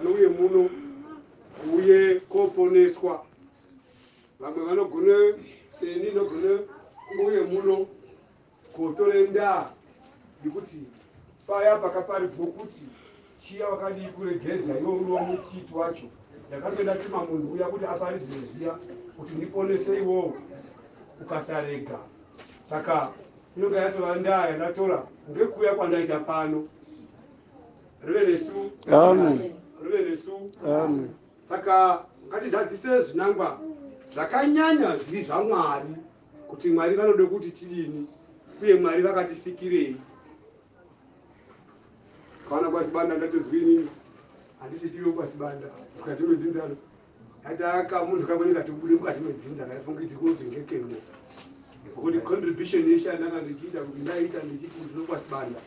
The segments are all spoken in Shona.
Vanouye muno uye koponeswa vamwe vanogone seni inogone uye muno kotore ndaa yekuti paya pakaparidzwa kuti chiya wakadii kuregedza iwe uriwo muchiti wacho ndakatoenda tuma munhu uya kuti aparidze ziya kuti ndiponese iwowo ukasarega saka inonga yatova ndaa yandatora ngekuuya kwandaita pano rive nesu rive nesu saka ngatizadzise zvinangwa zvakanyanya zviri zvaMwari kuti Mwari vanode kuti tidini uye Mwari vakatisikirei. Kana kwasibanda ndatozwini handisi tiri kwasibanda mukati mwedzinzano ataka munhu kamweni katobude mukati mwedzinza kaifungidzi kuti ngekemo kuti contribution yeshe andanga ndichiita kuti ndaita ndichiti ndinokwasibanda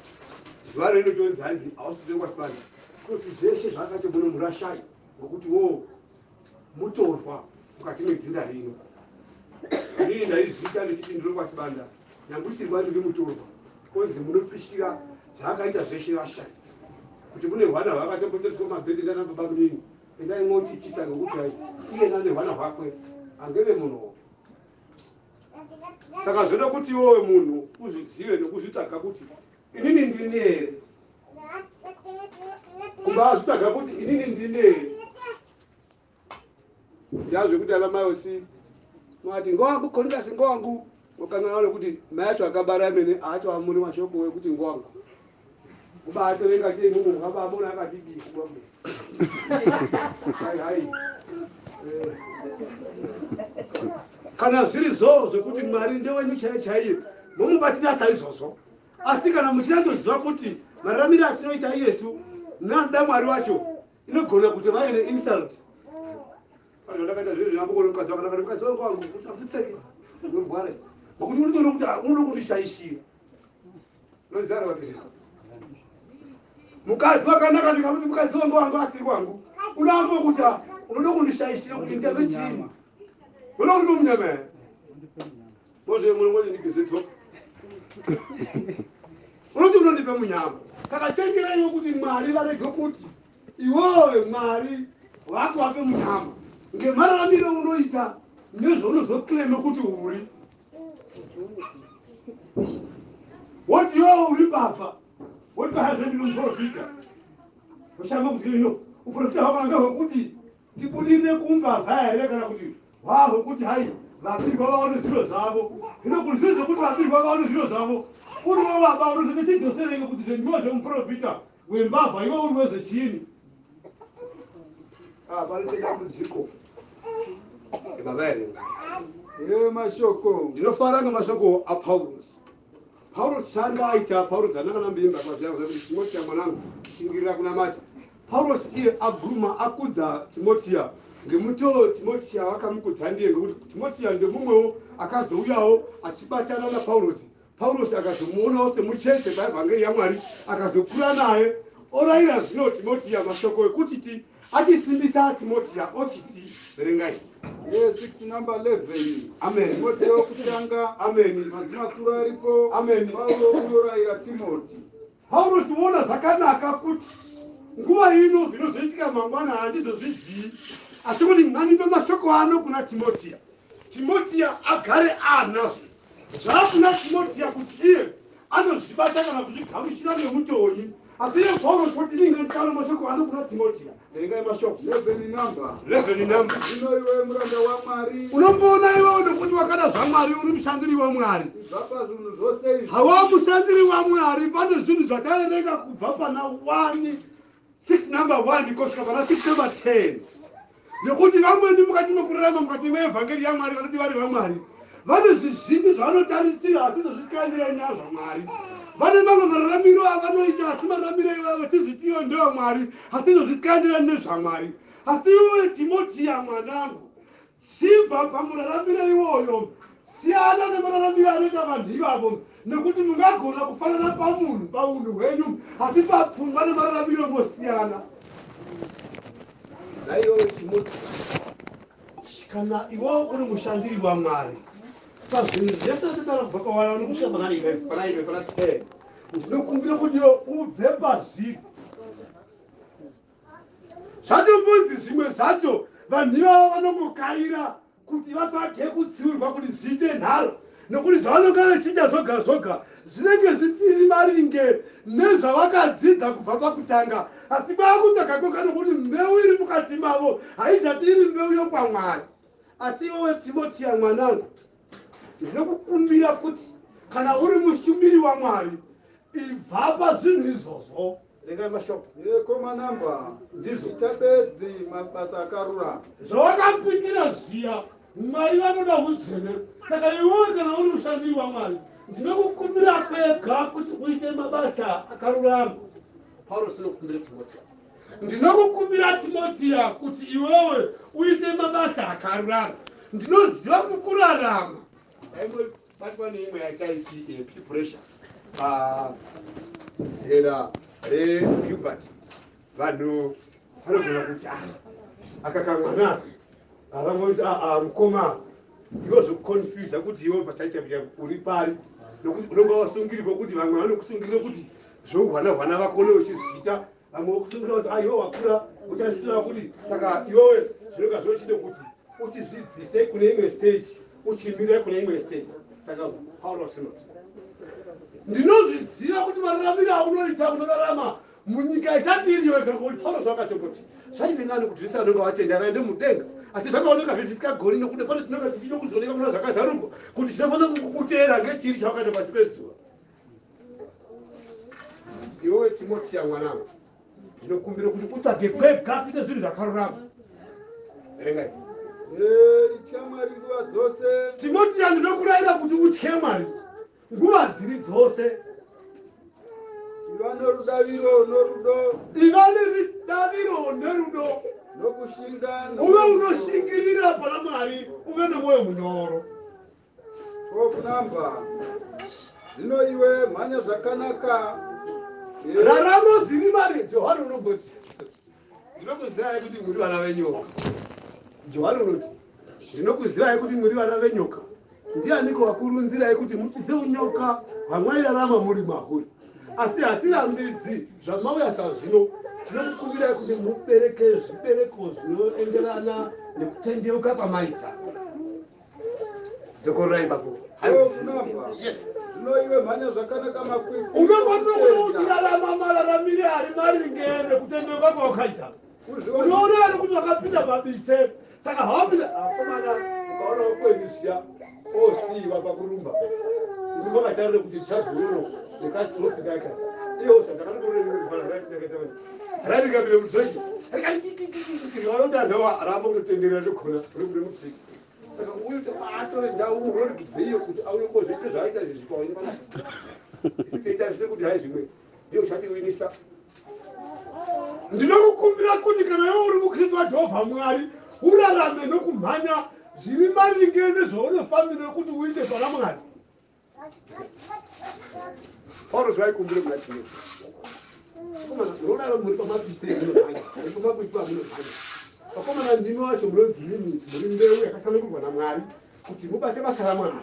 zuva rino tonzanzi ausitiri kwasibanda kuti zveshe zvakati muno murashai ngokuti wo mutorwa mukati mwedzinza rino inini ndaizvita ndichiti ndiri kwasibanda nyanguisirwa ndiri mutorwa konzi munopishira zvakaita zveshe rashai kuti kune hwana hwakatombotetswa mabhedhi ndana baba munini endai mwotichisa ngokuti hai iyena nehwana hwakwe angeve munhu. Saka zvoda kuti iwowe munhu uzvizive nekuzvitsvaga kuti inini ndini here kumbazvitsvaga kuti inini ndini here ndazvekuti ana mai osi mwati ngowangu konikasi ngowangu ngokanganwa nekuti mai acho akabara amene aatoamuri mashoko wekuti ngowanga kubatorenga chei mumu mukababona akati bifu bamwe hai kana zviri zvokuti Mwari ndewenyu chaiye chaiye momubatira saizvozvo asi kana muchinatoziva kuti mararamiro atinoita Yesu nada Mwari wacho inogona kuti vaine insult ndakaita zvinhu zvinambokona mukadzi wakanaka mukadzi wangu wangu kuti akutseke unorwara ngokuti unotoona kuti unoda kundishaishira nozara kuti mukadzi wakanaka ndikamuti mukadzi wangu wangu asiri wangu unoambokuti unoda kundishaishira kuti nditame chini unoda kuti munyama mozve munongoti ndigeze tsoka unoti unondipe munyama saka tengeraiwo kuti Mwari varege kuti iwowe Mwari wako wape munyama ngemararamiro unoita nezvaunozokleme kuti uri woti iwowe uri baba woti pahazvendinomuprofita ushama kuti ino uprofita hwakanga hwekuti tibudirire kumbavha here kana kuti hwahwekuti hai vapirwa vaone zviro zvavo zvino kuti zviro zvekuti vapirwa vaone zviro zvavo uriwo baba unozotidzoserenge kuti zvendiwo zvemuprofita wembavha iwo uri wezvechini panotendamudziko baba here mashoko ndinofara ngemashoko aPaulus. Paulos changa aita Paulos anakana mbimba kwa zvavo kuti Timothea mwanangu shingirira kunamata. Paulos iye aguma akudza Timothea ngemutoo Timothea wakamukudza ndiye ngekuti Timothea ndemumwewo akazouyawo achibatana naPaulos. Paulos akazomuonawo semucheche paevhangeri yaMwari akazokura naye orayira zvino Timothea mashoko ekuti achisimbisa Timothea ochiti verengai 6 number 11. amen Timotheo wokutanga. amen Madzimakuru aripo. amen. Paulo unorayira Timoti. Paulos uona zvakanaka kuti nguva ino zvinozoitika mangwana handizozvizivi asi kuti ng'anipe mashoko ano kuna Timothea. Timothea agare anazvo zvakuna Timothea kuti iye anozvibata kana kuzvigamuchira nemutonyi asi iye Paulos kuti ninganisana mashoko ano kuna Timothea. Verengai mashoko 11 number. 11 number. Zvino iwe muranda waMwari. Unomboona iwewo nokuti wakada zvaMwari uri mushandiri waMwari. Zvapa zvinhu zvose izvi. Hawa mushandiri waMwari pane zvinhu zvataerenga kubva pana 6 number 1 kusvika pana 6 number 10. Nekuti vamweni mukati mekurarama mukati meevhangeri yaMwari vanoti vari vaMwari vane zvizhinji zvavanotarisira asi zvezvisikandirani nazvo Mwari. Vane mamwe mararamiro avanoita asi mararamiro ivavo tizvitiwo ndevaMwari asi zvezvisikandirani nezvaMwari. Asi iwe Timothea mwanangu chibva pamuraramiro iwoyo siyana nemararamiro anoita vanhu ivavo nekuti mungagona kufanana pamunhu paunhu hwenyu asi papfungwa nemararamiro mosiyana. Naiwe Timothea kana iwe uri mushandiri waMwari pazvinhu zvese zvatara kubva pawana nokusvika pana 10 ndinokumbira kuti ubve pazviri zvatombonzi zvimwe zvacho vanhu ivavo vanongokaira kuti vatsvage kutsiurwa kuti zviite nharo nokuti zvavanonga vachiita zvoga zvoga zvinenge zvisiri maringe nezvavakadzidza kubva pakutanga asi kwakutsvaga koga nokuti mbeu iri mukati mavo haizvati iri mbeu yokwaMwari. Asi iwewe Timothea mwanangu ndinokukumbira kuti kana uri mushumiri waMwari ibva pazvinhu izvozvo. Rengai mashoko Koma namba. ndizvo Chabedzi mabasa akarurama. zvawakapikira zviya Mwari vanoda utsvene. Saka iwewe kana uri mushandiri waMwari ndinokukumbira kwega kuti uite mabasa akarurama. Paulos unokumbira Timothea. Ndinokukumbira Timothea kuti iwewe uite mabasa akarurama. Ndinoziva mukurarama. Batwa neimwe yakaiti preparation pazera reHubert. Vanhu vanogona kuti akakamwana avangoti mukoma iwe zvokukonfyuza kuti iwe pachaichaia uri pari nokuti unonga wasungirirwa kuti vamwe vanokusungirira kuti zvouhwana vakone uchizviita vamwe vokusungira kuti iwe wakura uchasira kuti saka iwewe zvinonga zvochide kuti uchizvidzise kune imwe stage uchimirira kune imwe stage. Saka Paulos unoti ndinozviziva kuti mararamiro aunoita unorarama munyika isati iri yoga kuti Paulos wakatongoti zvaive nani kuti zvese vanonga vatenda vaende mudenga asi zvakaoneka zvisikagoni nokuti pane tinonga tichida kuzoneka muna zvakazarurwa kuti zvinofanira kukutera ngechiri chawakaita pasi pezuva. Iwewe Timothea mwanangu ndinokumbira kuti utsvage kwega kuite zvinhu zvakarurama. Verengai Ritya Mwari nguva dzose. Timothea ndinokurayira kuti utye Mwari nguva dziri dzose. Iva norudaviro norudo. Iva neridaviro nerudo. Nokushinga. Uve unoshingirira pana Mwari uve nemwoyo munyoro. 12 number. Zvino iwe mhanya zvakanaka. Raramo ziri mari. Johani unomboti ndinokuzivai kuti muri vana venyoka. Johani unoti ndinokuzivai kuti muri vana venyoka. Ndianiko wakurunzirai kuti mutize unyoka hwamwairarama muri mahuri. Asi hatirambidzi zvamauya sazvino tinokukumbirai kuti mubereke zvibereko zvinoenderana nekutendeuka kwamaita. Dzokorai bako. Yes. Zvino iwe mhanya zvakanaka makwikwi. Unofanira kuti rarama mararamire ari maringe nekutendeuka kwawakaita. Unoona ari kuti wakapinda mabitse saka hawapinda akomana ukaona ukwenisiya osiyiwa pakurumba. Unovatarire kuti chazuro nekatrofi kaka. Iyo sandakanotorerwa rakatavana. Raringabire muzeki. Vanotandava ramba kutotenderera chokona rikude musiki. Saka uyu atore ndau urori kubveyo kuti auye kozviite zvaaita izvi zvikauye panapa. siteitarise kuti hai zvimwe ndio chatiwinisa. Ndinokukumbira kuti kana iwe uri mukristu waJehovha Mwari urarame nokumhanya zviri maringe nezvaunofanira kuti uite pana Mwari. Paulo zvaikumbira kuna Timotheo. Komana unorara muri pamapitse munomhanya, muri pamapitse munomhanya. Vakomana ndimi wacho munonzi muri mbeu yakasanangurwa naMwari kuti mubate basa raMwari.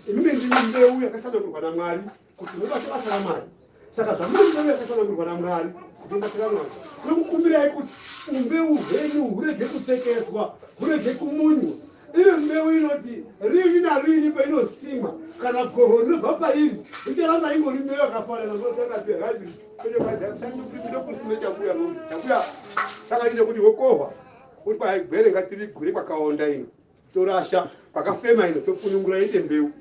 Imimi ndimi mbeu yakasanangurwa naMwari kuti mubate basa raMwari. Saka zvamuri mbeu yakasanangurwa naMwari kuti mubate raMwari. Tinokukumbirai kuti umbeu hwenyu hurege kupfekedzwa, hurege kumunywa. Iyo mbeu inoti rini narini painosimwa kana goho rinobva pairi richaramba ingori mbeu yakafanana notakati haibi ndokusime chakuya takatite kuti wokohwa kuti paigwere ngatirigure kwakaonda ino torasha pakafema ino tofunungura ite mbeu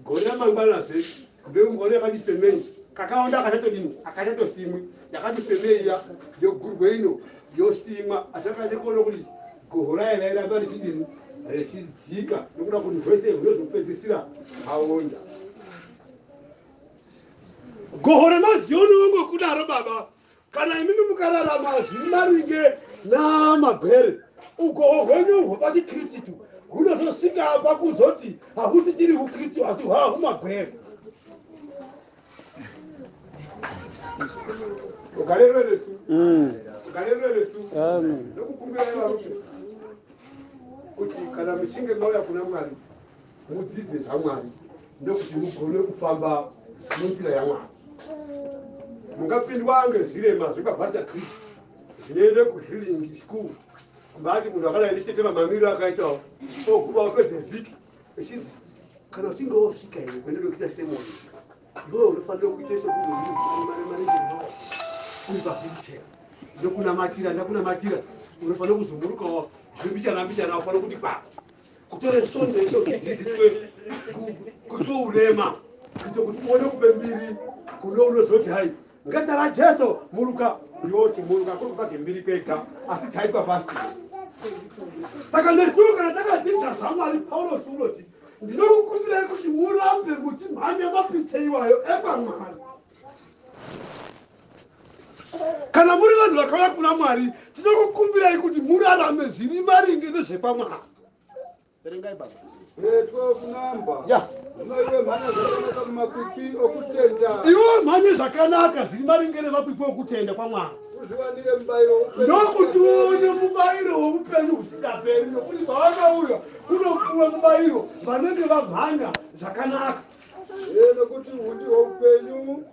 gore ramangwanazve mbeu ngone yakadifemei kakaonda akachatodini akachatosimwi yakadifemeiya yogurwe ino yosimwa atakatikoona kuti goho rayo rairamba richidini rechidzika nokuda kuti zvese zvinozopedzisira aonda. Goho remazioni wongokudaro baba, kana imimi mukararama zviri maringe namagwere ugoho hwenyu hwepachikristu hunozosvika pakuzoti hahusi tiri ukristu asi hwahumagwere. Ugarerwe nesu nokukumbirai varume kuti kana muchinge mauya kuna Mwari mudzidze zvaMwari ndokuti mugone kufamba munzira yaMwari. Mungapindwa ngezvirema zvekabhadha Kristu zvinoende kuhealing school kumbati munhu akadai ndichitema mamiro akaitawo oguma upedze vhiki echidzi kana uchinge wosvika ine kwendode kuita semoni iwewe unofanira kuita sekuti uri pawheelchair ndakunamatira unofanira kuzomburukawo zvembichana ufanira kuti pa kutore sonde icho kidzidziswe kutourema kuito kuti uone kupe mbiri kuno unozoti hai ngezita raJesu muruka yoti muruka kuri kupage mbiri kwega asi chaitwa pasi. Saka nesuwo kana takadzidza zvaMwari Paulo unoti ndinokukumbirai kuti murambe muchimhanya mapitse iwayo epaMwari. Kana muri vanhu vakauya kuna Mwari tinokukumbirai kuti murarame zviri maringe nezvepaMwari. Verengai baba. Kunamba. Ya. Iwe mhanya zvakanaka mumakwikwi okutenda. Iwe mhanya zvakanaka zviri maringe nemakwikwi okutenda kwaMwari. Uzviwanire mubayiro. Ndokuti uone mubayiro woupenyu husingaperi nokuti pavanouya kunopuwa mubayiro vanenge vamhanya zvakanaka. Nokuti hundi hweupenyu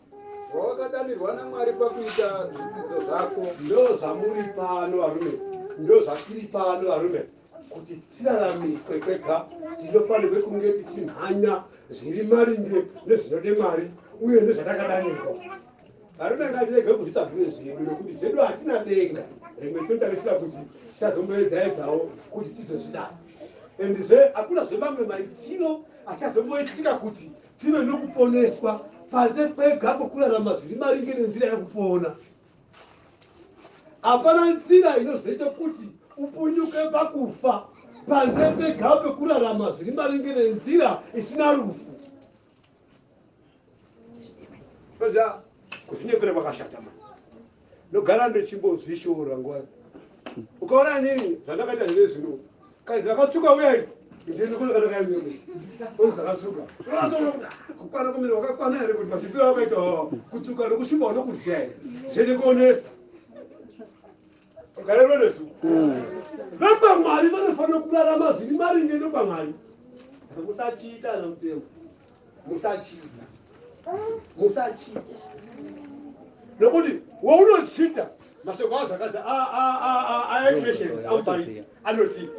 hwawakadanirwa naMwari pakuita zvidzidzo zvako. Ndo zvamuri pano varume, ndo zvatiri pano varume, kuti tiraramiswe kwega tinofanirwe kunge tichimhanya zviri maringe nezvinode Mwari uye nezvatakadanirwa. Varume ngatirege kuzvitavhure zvedu nokuti zvedu hatina denga rimwe tinotarisira kuti tichazomboedzaedzawo kuti tizozvidana. Endizve hakuna zvemamwe maitiro achazomboitika kuti tive nokuponeswa panze pega pokurarama zviri maringe nenzira yekupona. Hapana nzira inozoita kuti upunyuke pakufa panze pega pekurarama zviri maringe nenzira isina rufu. Koza kuzvinyepera kwakashata mani. Nogara ndochimbozvishora nguva. Ukaona nini zvandakaita zvine zvino kazi vakatsuka uyai ndini kuno kana kanyeme onzakatsuka kukwana kumira wakakwana here kuti mazvipiro wakaita kutsuka nokusviba nokuziya here zvede kuonesa ukarerwa nesu vepamwari vanofanira kurarama zviri maringe nepamwari. Musachita ana mutemo, musachita nokuti waunochita mashoko awo zvakazi aequations amuparidzi anoti